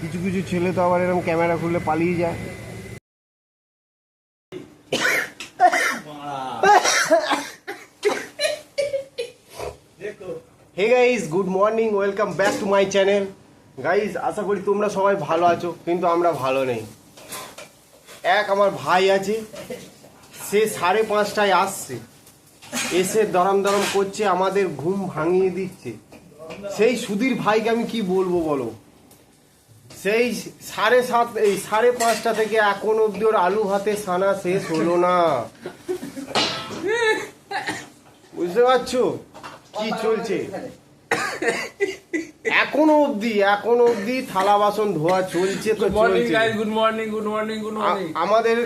কিছু কিছু ছেলে তো আবার এরকম ক্যামেরা খুললে পালিয়ে যায়। Hey guys, good morning, welcome back to my channel. Guys, আশা করি তোমরা সবাই ভালো আছো, কিন্তু আমরা ভালো নেই। আমার ভাই আছে, সে 5:30টায় আসছে, এসে দরম দরম করছে, আমাদের ঘুম ভাঙিয়ে দিচ্ছে। সেই সুধীর ভাইকে আমি কি বলবো বলো? সেই 5:30 থেকে এখন অব্দি ওর আলু ভাতে সানা শেষ হলো না। বুঝতে পারছো কি চলছে? এখনো অব্দি থালা বাসন ধোয়া চলছে। তো গুড মর্নিং। আমাদের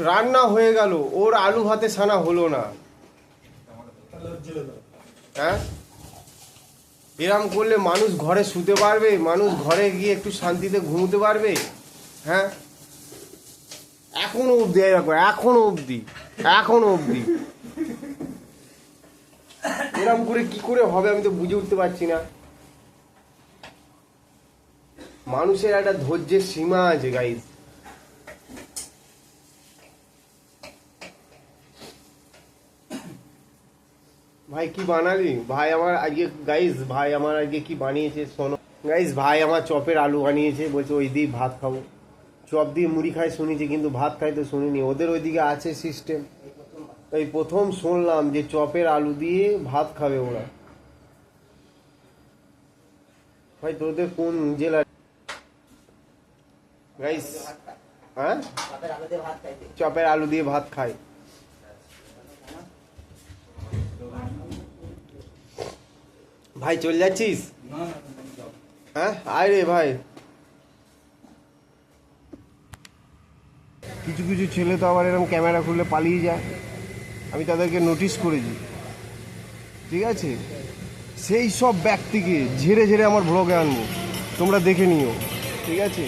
রান্না হয়ে গেল, ওর আলু ভাতে সানা হলো না। হ্যাঁ, এরম করলে মানুষ ঘরে শুতে পারবে? মানুষ ঘরে গিয়ে একটু শান্তিতে ঘুমোতে পারবে? হ্যাঁ, এখনো অব্দি এরম করে কি করে হবে আমি তো বুঝে উঠতে পারছি না। মানুষের একটা ধৈর্যের সীমা আছে গাইস। ভাই কি বানালি? ভাই আমার আজকে কি বানিয়েছে শোনো গাইস। ভাই আমার চপের আলু বানিয়েছে, বলছে ওই দিয়ে ভাত খাবো। চপ দিয়ে মুড়ি খাই শুনেছি, কিন্তু ভাত খাই তো শুনিনি। ওদের ওইদিকে আছে সিস্টেম। এই প্রথম শুনলাম যে চপের আলু দিয়ে ভাত খাবে ওরা। ভাই তোদের কোন জেলা গাইস? হ্যাঁ, চপের আলু দিয়ে ভাত খায়। ভাই চলে যাচ্ছিস? হ্যাঁ, আয় রে ভাই। কিছু কিছু ছেলে তো আবার এরকম ক্যামেরা খুললে পালিয়ে যায়, আমি তাদেরকে নোটিশ করেছি। ঠিক আছে, সেই সব ব্যক্তিকে ঝেড়ে ঝেড়ে আমার ব্লগে আনবো, তোমরা দেখে নিও। ঠিক আছে।